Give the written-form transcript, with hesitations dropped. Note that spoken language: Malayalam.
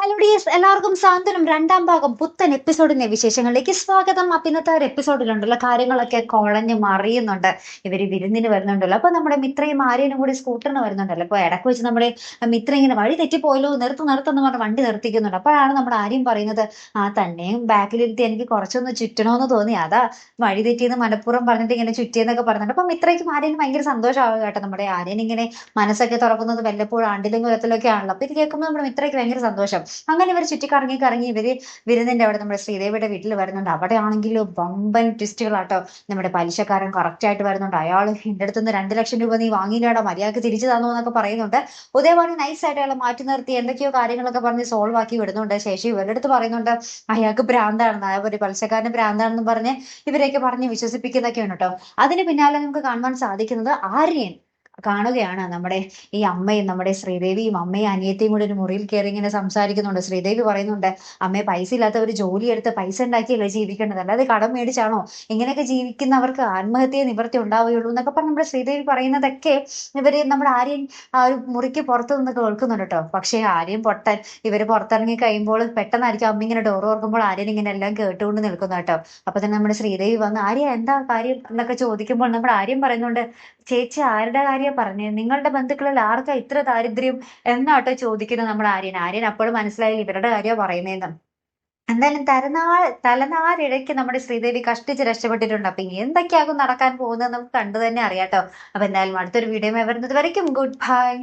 ഹലോ ഡിയേഴ്സ്, എല്ലാവർക്കും സാന്ത്വനം രണ്ടാം ഭാഗം പുത്തൻ എപ്പിസോഡിന്റെ വിശേഷങ്ങളിലേക്ക് സ്വാഗതം. അപ്പൊ ഇന്നത്തെ ഒരു എപ്പിസോഡിലുണ്ടല്ലോ കാര്യങ്ങളൊക്കെ കുഴഞ്ഞു മറിയുന്നുണ്ട്. ഇവര് വിരുന്നിന് വരുന്നുണ്ടല്ലോ. അപ്പൊ നമ്മുടെ മിത്രയും ആര്യനും കൂടി സ്കൂട്ടറിന് വരുന്നുണ്ടല്ലോ. അപ്പൊ ഇടക്ക് വെച്ച് നമ്മുടെ മിത്ര ഇങ്ങനെ വഴി തെറ്റിപ്പോയല്ലോ, നിർത്തുന്ന് പറഞ്ഞ് വണ്ടി നിർത്തിക്കുന്നുണ്ട്. അപ്പോഴാണ് നമ്മുടെ ആര്യം പറയുന്നത്, തന്നെയും ബാക്കിലിരുത്തി എനിക്ക് കുറച്ചൊന്ന് ചുറ്റണമെന്ന് തോന്നി, അതാ വഴി തെറ്റിയെന്ന് മനഃപൂർവ്വം പറഞ്ഞിട്ട് ഇങ്ങനെ ചുറ്റിയെന്നൊക്കെ പറഞ്ഞിട്ട്. അപ്പൊ മിത്രയ്ക്കും ആര്യനും ഭയങ്കര സന്തോഷമാവുക കേട്ടോ. നമ്മുടെ ആര്യൻ ഇങ്ങനെ മനസ്സൊക്കെ തുറക്കുന്നത് വല്ലപ്പോഴും ആണ്ടിലും കുലത്തിലൊക്കെ ആണല്ലോ. അപ്പൊ ഇത് കേൾക്കുമ്പോൾ നമ്മുടെ മിത്രയ്ക്ക് ഭയങ്കര സന്തോഷം. അങ്ങനെ ഇവർ ചുറ്റിക്കറങ്ങി കറങ്ങി ഇവര് വിരുന്നിന്റെ അവിടെ നമ്മുടെ ശ്രീദേവിയുടെ വീട്ടിൽ വരുന്നുണ്ട്. അവിടെ ആണെങ്കിലും വമ്പൻ ട്വിസ്റ്റുകളാട്ടോ. നമ്മുടെ പലിശക്കാരൻ കറക്റ്റ് ആയിട്ട് വരുന്നുണ്ട്. അയാൾ എന്റെ അടുത്തുനിന്ന് 2 ലക്ഷം രൂപ നീ വാങ്ങിയില്ലാടാ, മര്യാദക്ക് തിരിച്ചു തന്നോ എന്നൊക്കെ പറയുന്നുണ്ട്. ഉദയവാണി നൈസ് ആയിട്ട് അയാളെ മാറ്റി നിർത്തി എന്തൊക്കെയോ കാര്യങ്ങളൊക്കെ പറഞ്ഞ് സോൾവ് ആക്കി വിടുന്നുണ്ട്. ശേഷം ഇവരുടെ അടുത്ത് പറയുന്നുണ്ട് അയാൾക്ക് ഭ്രാന്താണെന്ന്, അതേപോലെ പലിശക്കാരന് ഭ്രാന്താണെന്ന് പറഞ്ഞ് ഇവരെയൊക്കെ പറഞ്ഞ് വിശ്വസിപ്പിക്കുന്നൊക്കെയാണ് കേട്ടോ. അതിന് പിന്നാലെ നമുക്ക് കാണുവാൻ സാധിക്കുന്നത് ആര്യൻ കാണുകയാണ് നമ്മുടെ ഈ അമ്മയും നമ്മുടെ ശ്രീദേവിയും അമ്മയും അനിയത്തിയും കൂടി ഒരു മുറിയിൽ കയറി ഇങ്ങനെ സംസാരിക്കുന്നുണ്ട്. ശ്രീദേവി പറയുന്നുണ്ട്, അമ്മയെ പൈസ ഇല്ലാത്തവർ ജോലി എടുത്ത് പൈസ ഉണ്ടാക്കിയല്ലേ ജീവിക്കേണ്ടത്, അല്ലാതെ കടം മേടിച്ചാണോ? ഇങ്ങനെയൊക്കെ ജീവിക്കുന്നവർക്ക് ആത്മഹത്യ നിവൃത്തി ഉണ്ടാവുകയുള്ളൂ എന്നൊക്കെ പറഞ്ഞ് നമ്മുടെ ശ്രീദേവി പറയുന്നതൊക്കെ ഇവര് നമ്മുടെ ആര്യൻ ആ ഒരു മുറിക്ക് പുറത്തു നിന്ന് കേൾക്കുന്നുണ്ട് കേട്ടോ. പക്ഷേ ആര്യൻ പൊട്ടൻ. ഇവര് പുറത്തിറങ്ങി കഴിയുമ്പോൾ പെട്ടെന്നായിരിക്കും അമ്മ ഇങ്ങനെ ഡോർ ഓർക്കുമ്പോൾ ആര്യൻ ഇങ്ങനെ എല്ലാം കേട്ടുകൊണ്ട് നിൽക്കുന്നു കേട്ടോ. അപ്പൊ തന്നെ നമ്മുടെ ശ്രീദേവി വന്ന് ആര്യ എന്താ കാര്യം എന്നൊക്കെ ചോദിക്കുമ്പോൾ നമ്മുടെ ആര്യം പറയുന്നുണ്ട്, ചേച്ചി ആരുടെ കാര്യം പറഞ്ഞേ, നിങ്ങളുടെ ബന്ധുക്കളിൽ ആർക്കാ ഇത്ര ദാരിദ്ര്യം എന്നാട്ടോ ചോദിക്കുന്നത് നമ്മുടെ ആര്യൻ. ആര്യൻ അപ്പോഴും മനസ്സിലായില്ല ഇവരുടെ കാര്യമാണ് പറയുന്നതെന്ന്. എന്തായാലും തലനാരിഴയ്ക്ക് നമ്മുടെ ശ്രീദേവി കഷ്ടിച്ച് രക്ഷപ്പെട്ടിട്ടുണ്ട്. അപ്പൊ ഇനി എന്തൊക്കെയാകും നടക്കാൻ പോകുന്നത് നമുക്ക് കണ്ടു തന്നെ അറിയാട്ടോ. അപ്പൊ എന്തായാലും അടുത്തൊരു വീഡിയോ വരുന്നത് വരയ്ക്കും ഗുഡ് ബൈ.